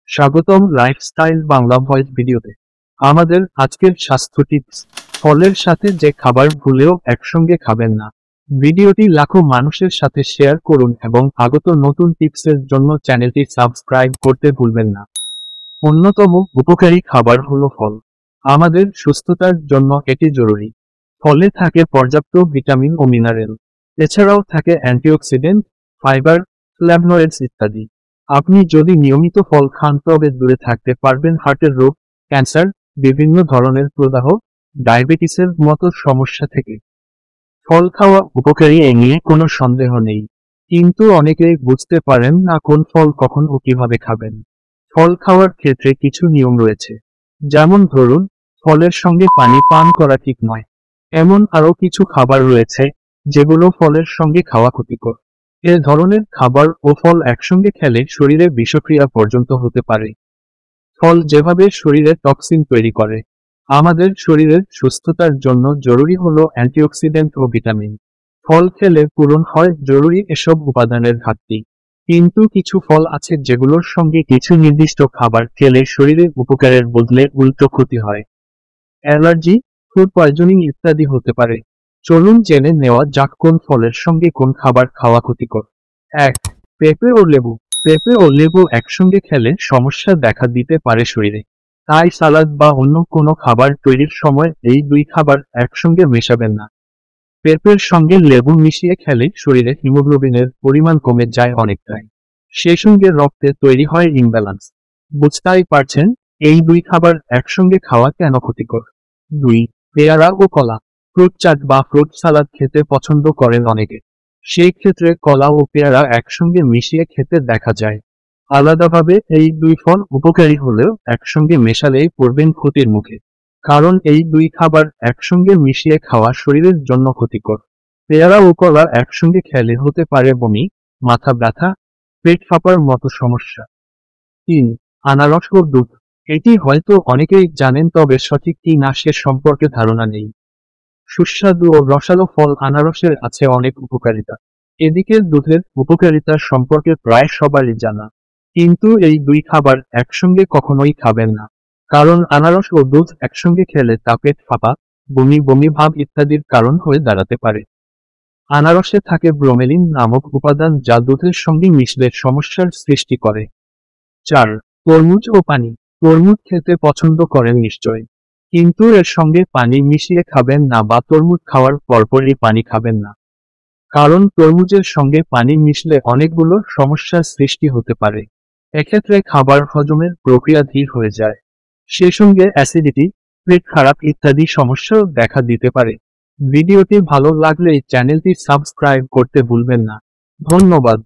স্বাগতম lifestyle Bangla voice ভিডিওতে। আমাদের আজকের স্বাস্থ্য টিপস, ফলের সাথে যে খাবার ভুলেও একসঙ্গে খাবেন না। ভিডিওটি লাখো মানুষের সাথে শেয়ার করুন এবং আগত নতুন টিপসের জন্য চ্যানেলটি সাবস্ক্রাইব করতে ভুলবেন না। অন্যতম উপকারী খাবার হলো ফল। আমাদের সুস্থতার জন্য এটি জরুরি। ফলে থাকে পর্যাপ্ত ভিটামিন ও মিনারেল। এছাড়াও থাকে অ্যান্টিঅক্সিডেন্ট, ফাইবার, ফ্ল্যাভনয়েডস ইত্যাদি। আপনি যদি নিয়মিত ফল খান তবে দূরে থাকতে পারবেন হার্টের রোগ, ক্যান্সার, বিভিন্ন ধরনের প্রদাহ, ডায়াবেটিসের মতো সমস্যা থেকে। ফল খাওয়া উপকারী এ নিয়ে কোনো সন্দেহ নেই, কিন্তু অনেকেই বুঝতে পারেন না কোন ফল কখন ও কিভাবে খাবেন। ফল খাওয়ার ক্ষেত্রে কিছু নিয়ম রয়েছে, যেমন ধরুন, ফলের সঙ্গে পানি পান করা ঠিক নয়। এমন আরও কিছু খাবার রয়েছে যেগুলো ফলের সঙ্গে খাওয়া ক্ষতিকর। এ ধরনের খাবার ও ফল একসঙ্গে খেলে শরীরে বিষক্রিয়া পর্যন্ত হতে পারে। ফল যেভাবে শরীরে টক্সিন তৈরি করে, আমাদের শরীরের সুস্থতার জন্য জরুরি হলো অ্যান্টিঅক্সিডেন্ট ও ভিটামিন। ফল খেলে পূরণ হয় জরুরি এসব উপাদানের ঘাটতি। কিন্তু কিছু ফল আছে যেগুলোর সঙ্গে কিছু নির্দিষ্ট খাবার খেলে শরীরে উপকারের বদলে উল্টো ক্ষতি হয়। অ্যালার্জি, ফুড পয়জনিং ইত্যাদি হতে পারে। চলুন জেনে নেওয়া যাক কোন ফলের সঙ্গে কোন খাবার খাওয়া ক্ষতিকর। 1. পেঁপে ও লেবু। পেঁপে ও লেবু একসঙ্গে খেলে সমস্যা দেখা দিতে পারে শরীরে। তাই সালাদ বা অন্য কোনো খাবার তৈরির সময় এই দুই খাবার একসঙ্গে মেশাবেন না। পেঁপের সঙ্গে লেবু মিশিয়ে খেলে শরীরে হিমোগ্লোবিনের পরিমাণ কমে যায় অনেকটাই। সেই সঙ্গে রক্তে তৈরি হয় ইমব্যালেন্স। বুঝতেই পারছেন এই দুই খাবার একসঙ্গে খাওয়া কেন ক্ষতিকর। 2. পেয়ারা ও কলা। ফ্রুট চাট বা ফ্রুট সালাদ খেতে পছন্দ করেন অনেকে। সেই ক্ষেত্রে কলা ও পেয়ারা একসঙ্গে মিশিয়ে খেতে দেখা যায়। আলাদাভাবে এই দুই ফল উপকারী হলেও একসঙ্গে মেশালেই পড়বেন ক্ষতির মুখে। কারণ এই দুই খাবার একসঙ্গে মিশিয়ে খাওয়া শরীরের জন্য ক্ষতিকর। পেয়ারা ও কলা একসঙ্গে খেলে হতে পারে বমি, মাথা ব্যথা, পেট ফাঁপার মতো সমস্যা। 3. আনারস ও দুধ। এটি হয়তো অনেকেই জানেন, তবে সঠিক কি না সে সম্পর্কে ধারণা নেই। সুস্বাদু ও রসালো ফল আনারসের আছে অনেক উপকারিতা। এদিকে দুধের উপকারিতা সম্পর্কে প্রায় সবারই জানা। কিন্তু এই দুই খাবার একসঙ্গে কখনোই খাবেন না। কারণ আনারস ও দুধ একসঙ্গে খেলে তা পেট ফাঁপা, বমি বমি ভাব ইত্যাদির কারণ হয়ে দাঁড়াতে পারে। আনারসে থাকে ব্রোমেলিন নামক উপাদান যা দুধের সঙ্গে মিশলে সমস্যার সৃষ্টি করে। 4. তরমুজ ও পানি। তরমুজ খেতে পছন্দ করেন নিশ্চয়, কিন্তু এর সঙ্গে পানি মিশিয়ে খাবেন না বা তরমুজ খাওয়ার পরপরই পানি খাবেন না। কারণ তরমুজের সঙ্গে পানি মিশলে অনেকগুলো সমস্যার সৃষ্টি হতে পারে। এক্ষেত্রে খাবার হজমের প্রক্রিয়া ধীর হয়ে যায়। সেই সঙ্গে অ্যাসিডিটি, পেট খারাপ ইত্যাদি সমস্যাও দেখা দিতে পারে। ভিডিওটি ভালো লাগলে চ্যানেলটি সাবস্ক্রাইব করতে ভুলবেন না। ধন্যবাদ।